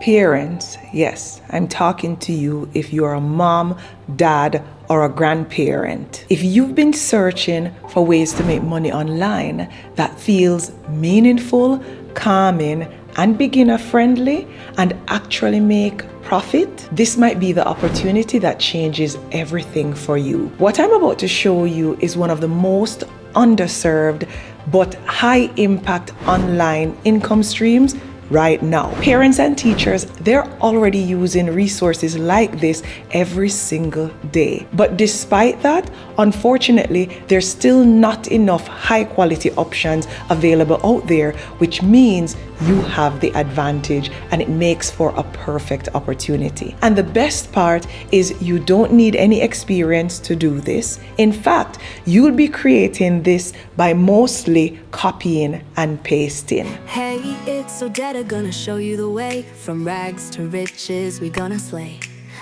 Parents, yes, I'm talking to you if you're a mom, dad, or a grandparent. If you've been searching for ways to make money online that feels meaningful, calming, and beginner friendly, and actually make profit, this might be the opportunity that changes everything for you. What I'm about to show you is one of the most underserved but high impact online income streams right now. Parents and teachers, they're already using resources like this every single day. But despite that, unfortunately, there's still not enough high quality options available out there, which means you have the advantage and it makes for a perfect opportunity. And the best part is you don't need any experience to do this. In fact, you'll be creating this by mostly copying and pasting. Hey, it's so dead, I'm gonna show you the way. From rags to riches, we gonna slay.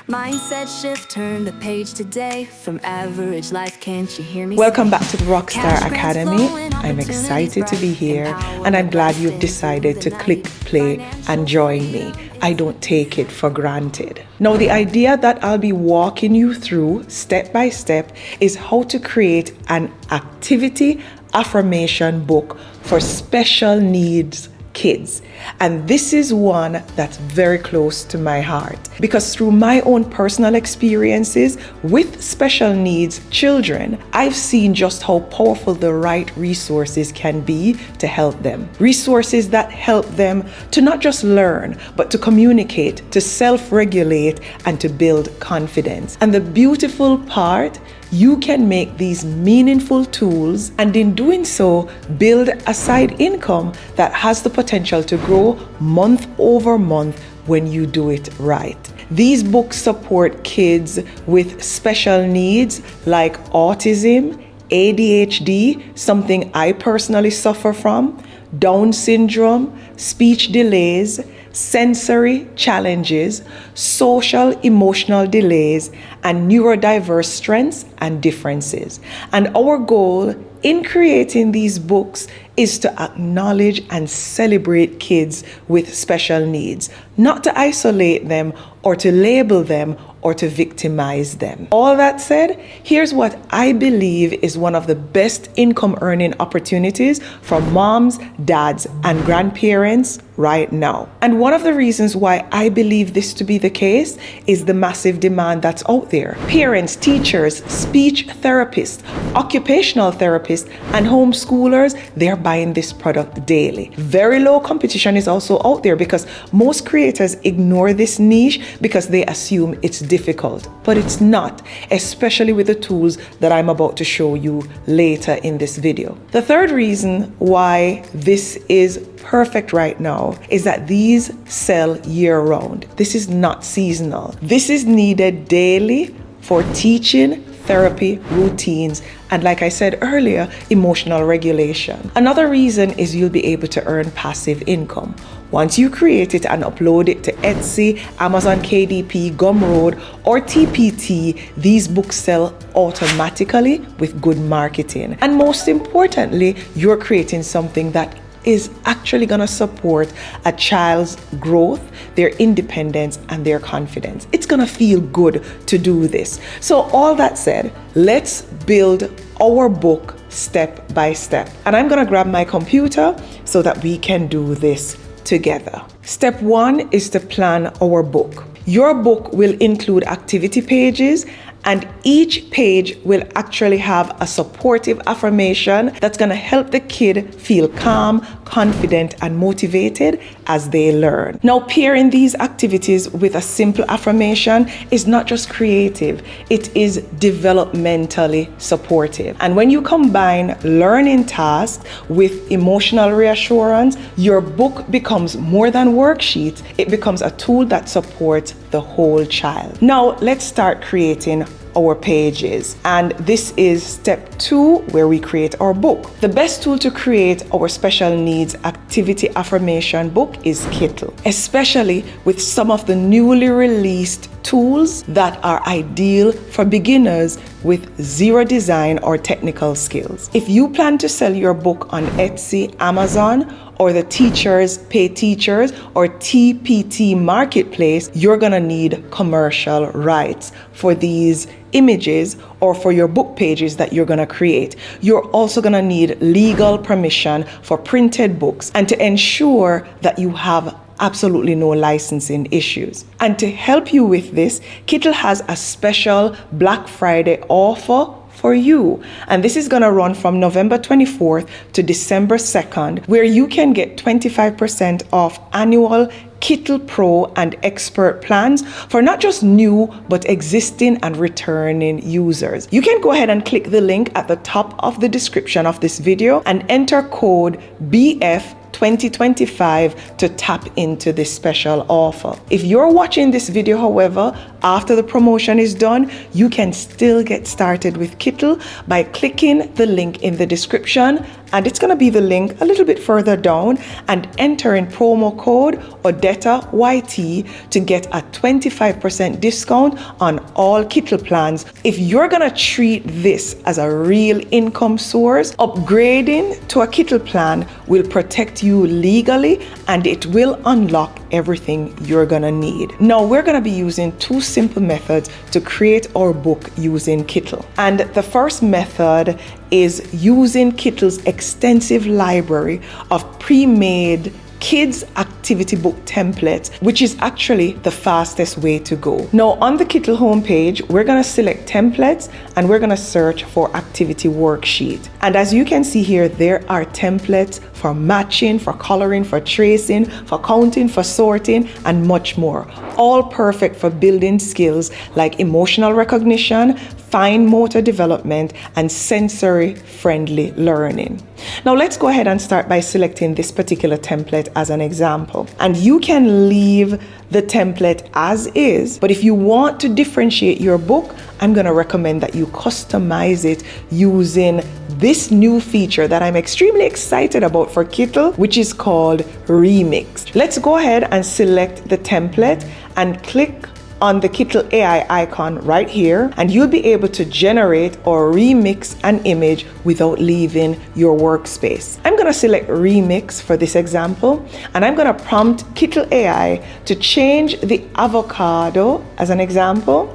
Mindset shift, turn the page today. From average life, can't you hear me? Welcome back to the Rockstar Academy. I'm excited to be here and I'm glad you've decided to click play and join me. I don't take it for granted. Now, the idea that I'll be walking you through step by step is how to create an activity affirmation book for special needs kids. And this is one that's very close to my heart because through my own personal experiences with special needs children, I've seen just how powerful the right resources can be to help them. Resources that help them to not just learn, but to communicate, to self-regulate, and to build confidence. And the beautiful part, you can make these meaningful tools and in doing so, build a side income that has the potential to grow month over month when you do it right. These books support kids with special needs like autism, ADHD, something I personally suffer from, Down syndrome, speech delays, sensory challenges, social emotional delays, and neurodiverse strengths and differences. And our goal in creating these books is to acknowledge and celebrate kids with special needs, not to isolate them or to label them or to victimize them. All that said, here's what I believe is one of the best income earning opportunities for moms, dads, and grandparents right now. And one of the reasons why I believe this to be the case is the massive demand that's out there. Parents, teachers, speech therapists, occupational therapists, and homeschoolers, they're buying this product daily. Very low competition is also out there because most creators ignore this niche because they assume it's difficult, but it's not, especially with the tools that I'm about to show you later in this video. The third reason why this is perfect right now is that these sell year-round. This is not seasonal. This is needed daily for teaching, therapy, routines, and like I said earlier, emotional regulation. Another reason is you'll be able to earn passive income. Once you create it and upload it to Etsy, Amazon KDP, Gumroad, or TPT, these books sell automatically with good marketing. And most importantly, you're creating something that is actually going to support a child's growth, their independence, and their confidence. It's going to feel good to do this. So all that said, let's build our book step by step. And I'm going to grab my computer so that we can do this together. Step one is to plan our book. Your book will include activity pages, and each page will actually have a supportive affirmation that's going to help the kid feel calm, confident, and motivated as they learn. Now, pairing these activities with a simple affirmation is not just creative, it is developmentally supportive. And when you combine learning tasks with emotional reassurance, your book becomes more than worksheets, it becomes a tool that supports the whole child. Now, let's start creating our pages. And this is step 2, where we create our book. The best tool to create our special needs activity affirmation book is Kittl, especially with some of the newly released tools that are ideal for beginners with zero design or technical skills. If you plan to sell your book on Etsy, Amazon, or the Teachers Pay Teachers or TPT marketplace, you're gonna need commercial rights for these images or for your book pages that you're gonna create. You're also gonna need legal permission for printed books and to ensure that you have absolutely no licensing issues. And to help you with this, Kittl has a special Black Friday offer for you. And this is gonna run from November 24th to December 2nd, where you can get 25% off annual Kittl Pro and Expert plans for not just new, but existing and returning users. You can go ahead and click the link at the top of the description of this video and enter code BF2025 to tap into this special offer. If you're watching this video, however, after the promotion is done, you can still get started with Kittl by clicking the link in the description, and it's going to be the link a little bit further down, and entering promo code ODETTAYT to get a 25% discount on all Kittl plans. If you're going to treat this as a real income source, upgrading to a Kittl plan will protect you legally and it will unlock everything you're gonna need. Now we're gonna be using two simple methods to create our book using Kittl. And the first method is using Kittl's extensive library of pre-made kids activity book templates, which is actually the fastest way to go. Now on the Kittl homepage, we're gonna select templates and we're gonna search for activity worksheet. And as you can see here, there are templates for matching, for coloring, for tracing, for counting, for sorting, and much more. All perfect for building skills like emotional recognition, fine motor development, and sensory friendly learning. Now let's go ahead and start by selecting this particular template as an example. And you can leave the template as is, but if you want to differentiate your book, I'm gonna recommend that you customize it using this new feature that I'm extremely excited about for Kittl, which is called Remix. Let's go ahead and select the template and click on the Kittl AI icon right here, and you'll be able to generate or remix an image without leaving your workspace. I'm gonna select Remix for this example, and I'm gonna prompt Kittl AI to change the avocado, as an example,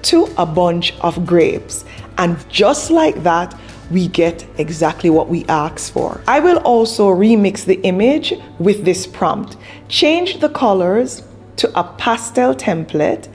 to a bunch of grapes. And just like that, we get exactly what we asked for. I will also remix the image with this prompt. Change the colors to a pastel template,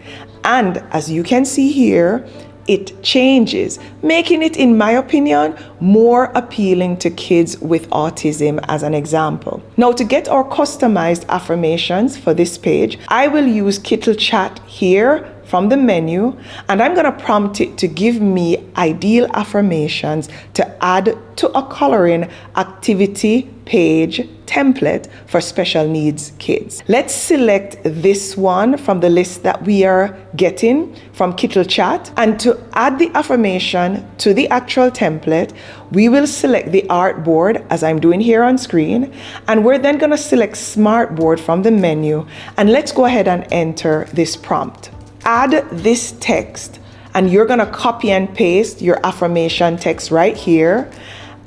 and as you can see here, it changes, making it, in my opinion, more appealing to kids with autism, as an example. Now, to get our customized affirmations for this page, I will use Kittl Chat here from the menu, and I'm gonna prompt it to give me ideal affirmations to add to a coloring activity page template for special needs kids. Let's select this one from the list that we are getting from Kittl Chat, and to add the affirmation to the actual template, we will select the artboard as I'm doing here on screen, and we're then gonna select Smartboard from the menu, and let's go ahead and enter this prompt. Add this text, and you're gonna copy and paste your affirmation text right here,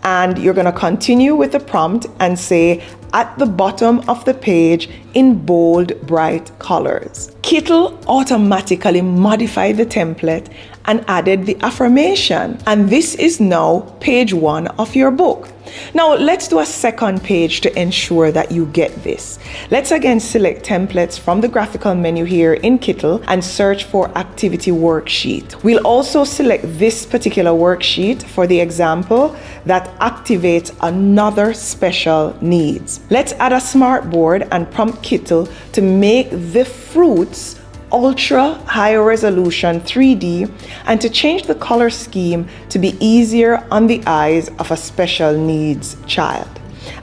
and you're gonna continue with the prompt and say, at the bottom of the page in bold, bright colors. Kittl automatically modified the template and added the affirmation, and this is now page 1 of your book. Now let's do a second page to ensure that you get this. Let's again select templates from the graphical menu here in Kittl and search for activity worksheet. We'll also select this particular worksheet for the example that activates another special needs. Let's add a smartboard and prompt Kittl to make the fruits ultra high resolution 3D and to change the color scheme to be easier on the eyes of a special needs child.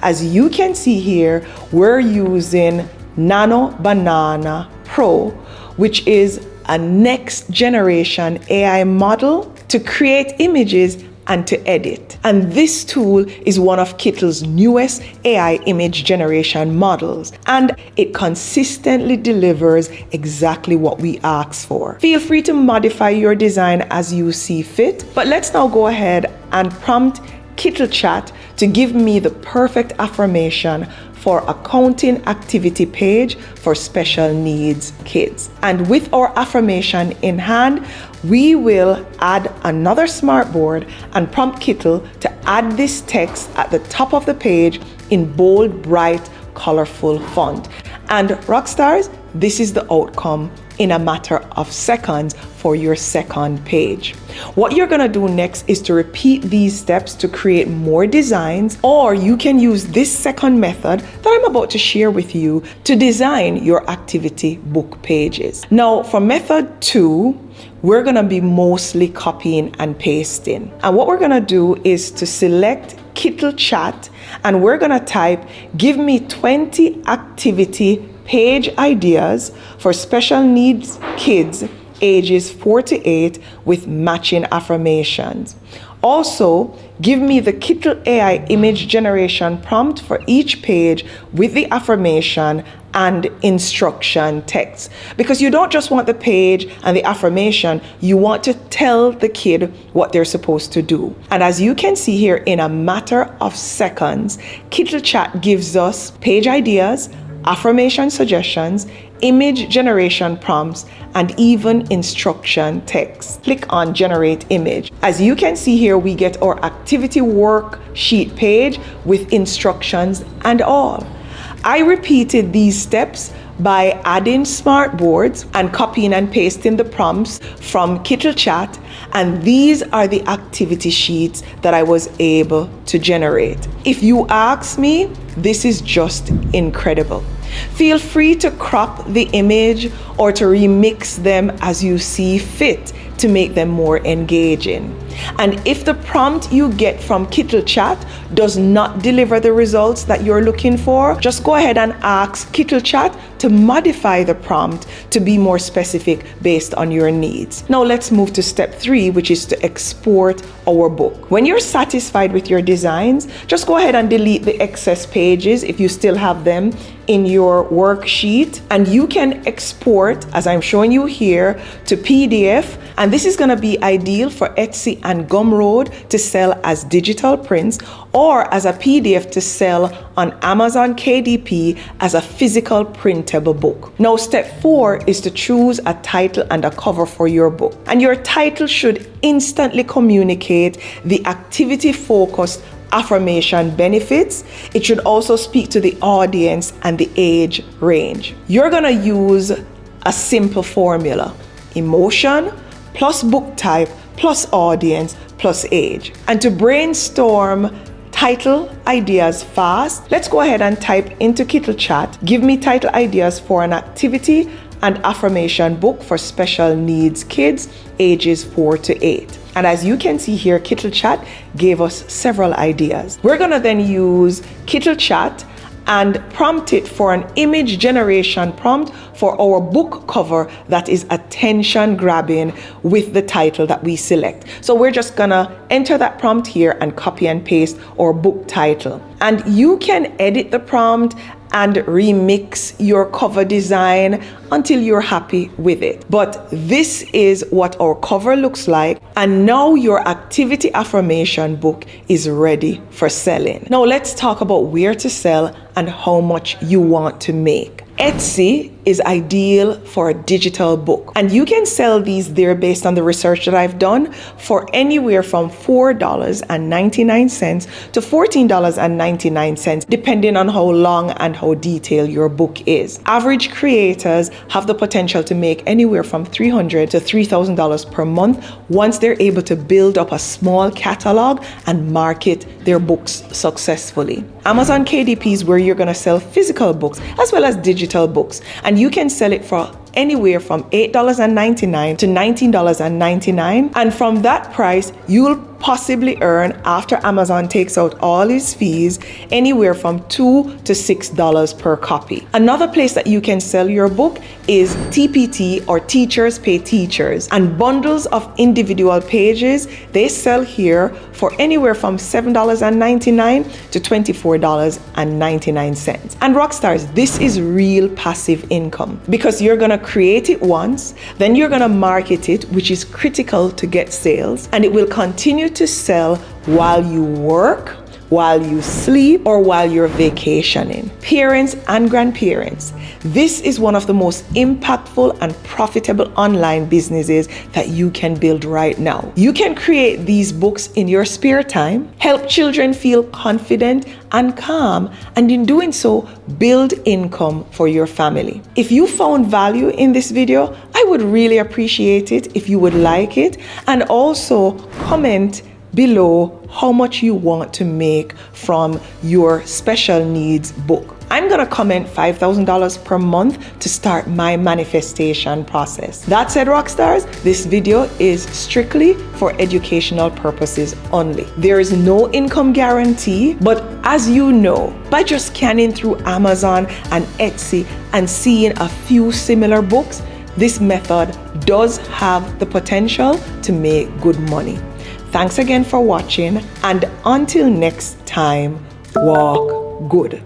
As you can see here, we're using Nano Banana Pro, which is a next generation AI model to create images and to edit. And this tool is one of Kittl's newest AI image generation models, and it consistently delivers exactly what we ask for. Feel free to modify your design as you see fit, but let's now go ahead and prompt Kittl Chat to give me the perfect affirmation for a counting activity page for special needs kids. And with our affirmation in hand, we will add another smartboard and prompt Kittl to add this text at the top of the page in bold, bright, colorful font. And rockstars, this is the outcome in a matter of seconds for your second page. What you're gonna do next is to repeat these steps to create more designs, or you can use this second method that I'm about to share with you to design your activity book pages. Now, for method 2, we're gonna be mostly copying and pasting. And what we're gonna do is to select Kittl Chat, and we're gonna type, give me 20 activity page ideas for special needs kids ages 4 to 8 with matching affirmations. Also, give me the Kittl AI image generation prompt for each page with the affirmation and instruction text. Because you don't just want the page and the affirmation, you want to tell the kid what they're supposed to do. And as you can see here, in a matter of seconds, Kittl Chat gives us page ideas, affirmation suggestions, image generation prompts, and even instruction text. Click on Generate Image. As you can see here, we get our activity worksheet page with instructions and all. I repeated these steps by adding smartboards and copying and pasting the prompts from Kittl Chat, and these are the activity sheets that I was able to generate. If you ask me, this is just incredible. Feel free to crop the image or to remix them as you see fit to make them more engaging. And if the prompt you get from Kittl Chat does not deliver the results that you're looking for, just go ahead and ask Kittl Chat to modify the prompt to be more specific based on your needs. Now let's move to step 3, which is to export our book. When you're satisfied with your designs, just go ahead and delete the excess pages if you still have them in your worksheet, and you can export, as I'm showing you here, to PDF. And this is going to be ideal for Etsy and Gumroad to sell as digital prints, or as a PDF to sell on Amazon KDP as a physical printable book. Now, step 4 is to choose a title and a cover for your book. And your title should instantly communicate the activity-focused affirmation benefits. It should also speak to the audience and the age range. You're gonna use a simple formula: emotion plus book type plus audience plus age. And to brainstorm title ideas fast, let's go ahead and type into Kittl Chat, give me title ideas for an activity and affirmation book for special needs kids ages 4 to 8. And as you can see here, Kittl Chat gave us several ideas. We're gonna then use Kittl Chat and prompt it for an image generation prompt for our book cover that is attention grabbing with the title that we select. So we're just gonna enter that prompt here and copy and paste our book title. And you can edit the prompt and remix your cover design until you're happy with it. But this is what our cover looks like. And now your activity affirmation book is ready for selling. Now let's talk about where to sell and how much you want to make. Etsy is ideal for a digital book, and you can sell these there based on the research that I've done for anywhere from $4.99 to $14.99, depending on how long and how detailed your book is. Average creators have the potential to make anywhere from $300 to $3,000 per month once they're able to build up a small catalog and market their books successfully. Amazon KDP is where you're going to sell physical books as well as digital books, and you can sell it for anywhere from $8.99 to $19.99, and from that price you'll possibly earn, after Amazon takes out all its fees, anywhere from $2 to $6 per copy. Another place that you can sell your book is TPT, or Teachers Pay Teachers, and bundles of individual pages, they sell here for anywhere from $7.99 to $24.99. And rockstars, this is real passive income, because you're gonna create it once, then you're gonna market it, which is critical to get sales, and it will continue to sell while you work, while you sleep, or while you're vacationing. Parents and grandparents, this is one of the most impactful and profitable online businesses that you can build right now. You can create these books in your spare time, help children feel confident and calm, and in doing so, build income for your family. If you found value in this video, I would really appreciate it if you would like it, and also comment below how much you want to make from your special needs book. I'm gonna comment $5,000 per month to start my manifestation process. That said, Rockstars, this video is strictly for educational purposes only. There is no income guarantee, but as you know, by just scanning through Amazon and Etsy and seeing a few similar books, this method does have the potential to make good money. Thanks again for watching, and until next time, walk good.